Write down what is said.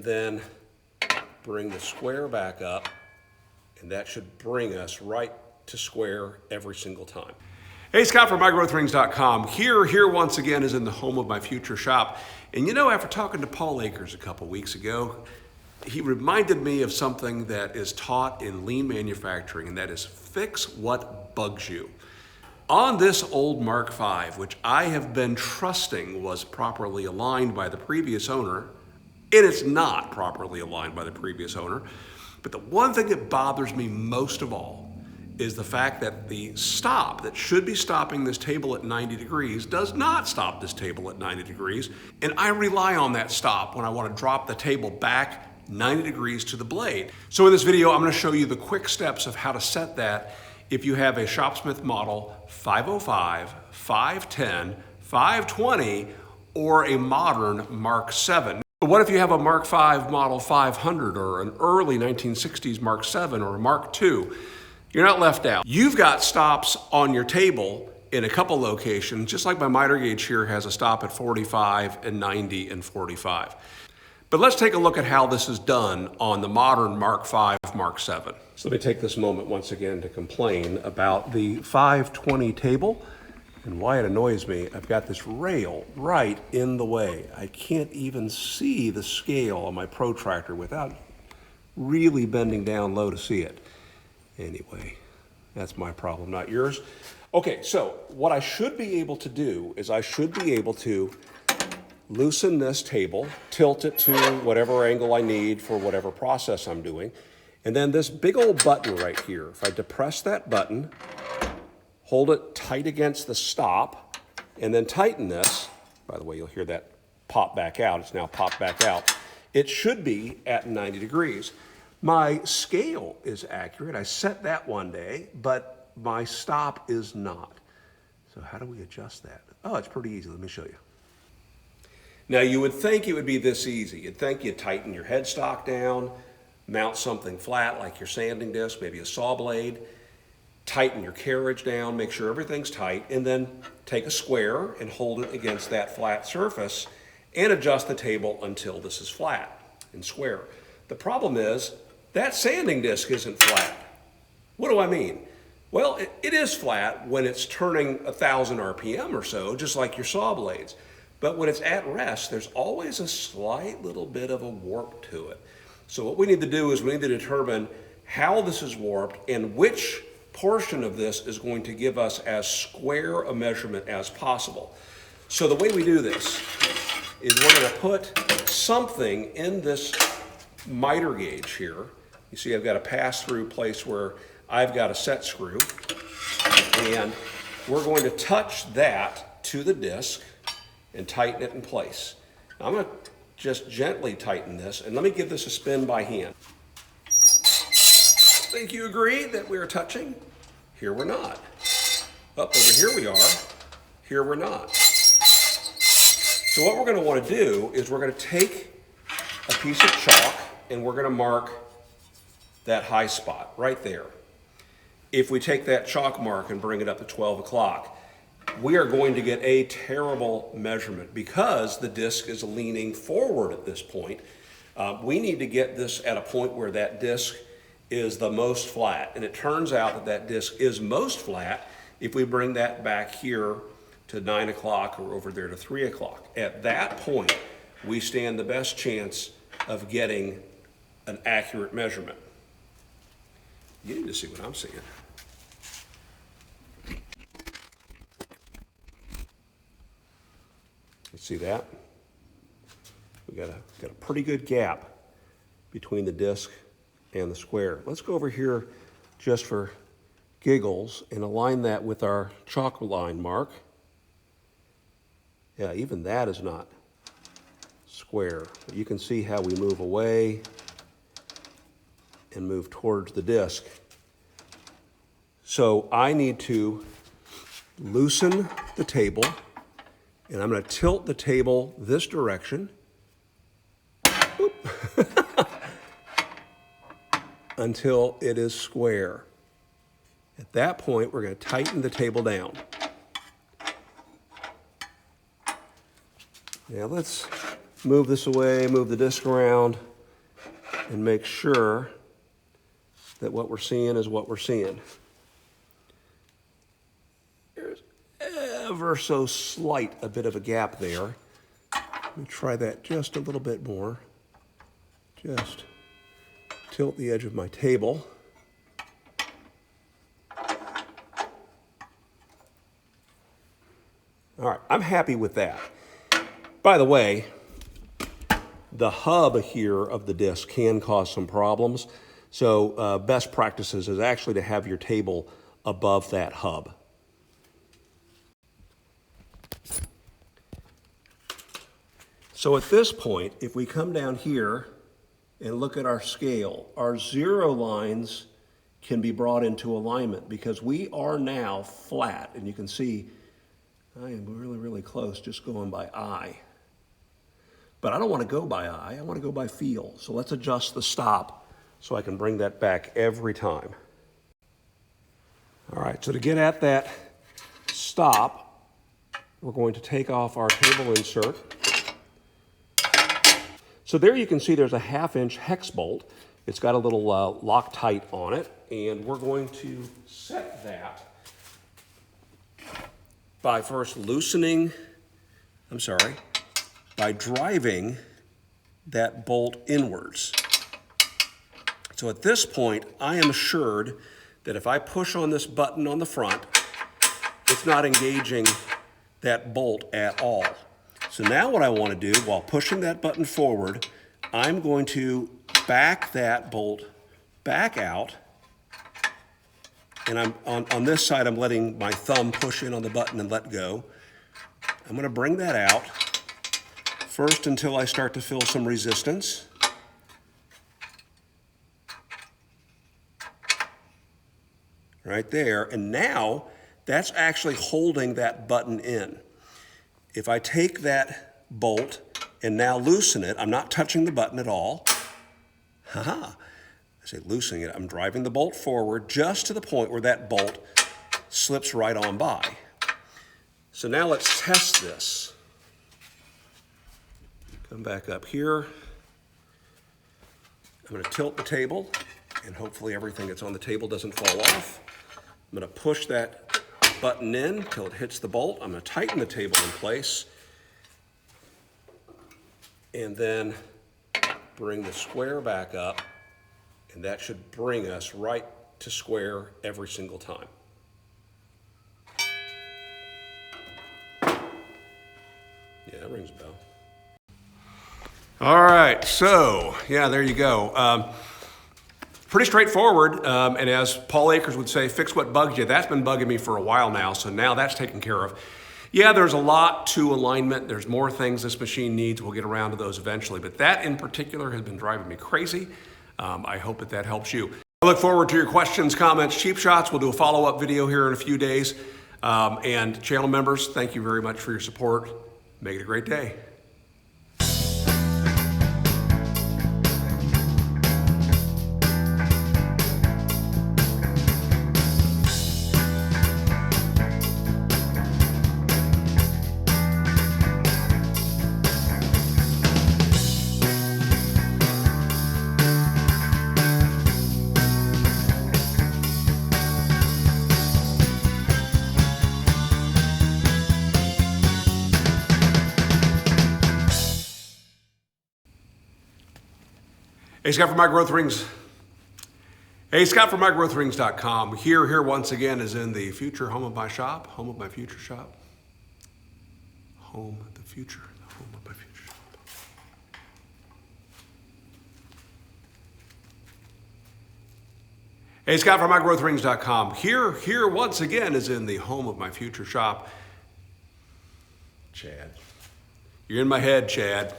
Then bring the square back up, and that should bring us right to square every single time. Hey, Scott from MyGrowthRings.com. Here once again is in the home of my future shop. And you know, after talking to Paul Akers a couple weeks ago, he reminded me of something that is taught in lean manufacturing, and that is fix what bugs you. On this old Mark V, which I have been trusting was properly aligned by the previous owner, and it's not properly aligned by the previous owner, but the one thing that bothers me most of all is the fact that the stop that should be stopping this table at 90 degrees does not stop this table at 90 degrees, and I rely on that stop when I want to drop the table back 90 degrees to the blade. So in this video, I'm going to show you the quick steps of how to set that if you have a Shopsmith model 505, 510, 520, or a modern Mark VII. But what if you have a Mark V model 500 or an early 1960s Mark VII or a Mark II? You're not left out. You've got stops on your table in a couple locations, just like my miter gauge here has a stop at 45 and 90 and 45. But let's take a look at how this is done on the modern Mark V, Mark VII. So let me take this moment once again to complain about the 520 table and why it annoys me. I've got this rail right in the way. I can't even see the scale on my protractor without really bending down low to see it. Anyway, that's my problem, not yours. Okay, so what I should be able to do is I should be able to loosen this table, tilt it to whatever angle I need for whatever process I'm doing. And then this big old button right here, if I depress that button, hold it tight against the stop, and then tighten this, by the way, you'll hear that pop back out. It's now popped back out. It should be at 90 degrees. My scale is accurate. I set that one day, but my stop is not. So how do we adjust that? Oh, it's pretty easy. Let me show you. Now, you would think it would be this easy. You'd think you'd tighten your headstock down, mount something flat like your sanding disc, maybe a saw blade, tighten your carriage down, make sure everything's tight, and then take a square and hold it against that flat surface and adjust the table until this is flat and square. The problem is that sanding disc isn't flat. What do I mean? Well, it is flat when it's turning 1,000 RPM or so, just like your saw blades. But when it's at rest, there's always a slight little bit of a warp to it. So what we need to do is we need to determine how this is warped and which portion of this is going to give us as square a measurement as possible. So the way we do this is we're going to put something in this miter gauge here. You see I've got a pass-through place where I've got a set screw, and we're going to touch that to the disc and tighten it in place. Now I'm going to just gently tighten this, and let me give this a spin by hand. Think you agree that we're touching? Here we're not. Up over here we are. Here we're not. So what we're going to want to do is we're going to take a piece of chalk and we're going to mark that high spot right there. If we take that chalk mark and bring it up to 12 o'clock, we are going to get a terrible measurement because the disc is leaning forward at this point. We need to get this at a point where that disc is the most flat. And it turns out that that disc is most flat if we bring that back here to 9 o'clock or over there to 3 o'clock. At that point, we stand the best chance of getting an accurate measurement. You need to see what I'm seeing. You see that? We got a pretty good gap between the disc and the square. Let's go over here just for giggles and align that with our chalk line mark. Yeah, even that is not square. But you can see how we move away and move towards the disc. So I need to loosen the table, and I'm going to tilt the table this direction until it is square. At that point, we're going to tighten the table down. Now let's move this away, move the disc around, and make sure that what we're seeing is what we're seeing. There's ever so slight a bit of a gap there. Let me try that just a little bit more. Just tilt the edge of my table. All right, I'm happy with that. By the way, the hub here of the disc can cause some problems. So best practices is actually to have your table above that hub. So at this point, if we come down here and look at our scale, our 0 lines can be brought into alignment because we are now flat. And you can see I am really, really close just going by eye. But I don't want to go by eye, I want to go by feel. So let's adjust the stop so I can bring that back every time. All right, so to get at that stop, we're going to take off our table insert. So there you can see there's a 1/2-inch hex bolt. It's got a little Loctite on it, and we're going to set that by first by driving that bolt inwards. So at this point, I am assured that if I push on this button on the front, it's not engaging that bolt at all. So now what I want to do while pushing that button forward, I'm going to back that bolt back out. And I'm on this side, I'm letting my thumb push in on the button and let go. I'm going to bring that out first until I start to feel some resistance. Right there. And now that's actually holding that button in. If I take that bolt and now loosen it, I'm not touching the button at all. I say loosening it, I'm driving the bolt forward just to the point where that bolt slips right on by. So now let's test this. Come back up here. I'm going to tilt the table, and hopefully everything that's on the table doesn't fall off. I'm going to push that button in until it hits the bolt. I'm going to tighten the table in place, and then bring the square back up. And that should bring us right to square every single time. Yeah, that rings a bell. All right, so yeah, there you go. Pretty straightforward, and as Paul Akers would say, fix what bugs you. That's been bugging me for a while now, so now that's taken care of. Yeah, there's a lot to alignment. There's more things this machine needs. We'll get around to those eventually, but that in particular has been driving me crazy. I hope that helps you. I look forward to your questions, comments, cheap shots. We'll do a follow-up video here in a few days. And channel members, thank you very much for your support. Make it a great day. Hey, Scott from MyGrowthRings. Hey, Scott from MyGrowthRings.com. Here once again is in the future home of my shop, home of my future shop. Home of the future, the home of my future shop. Hey, Scott from MyGrowthRings.com. Here once again is in the home of my future shop. Chad. You're in my head, Chad.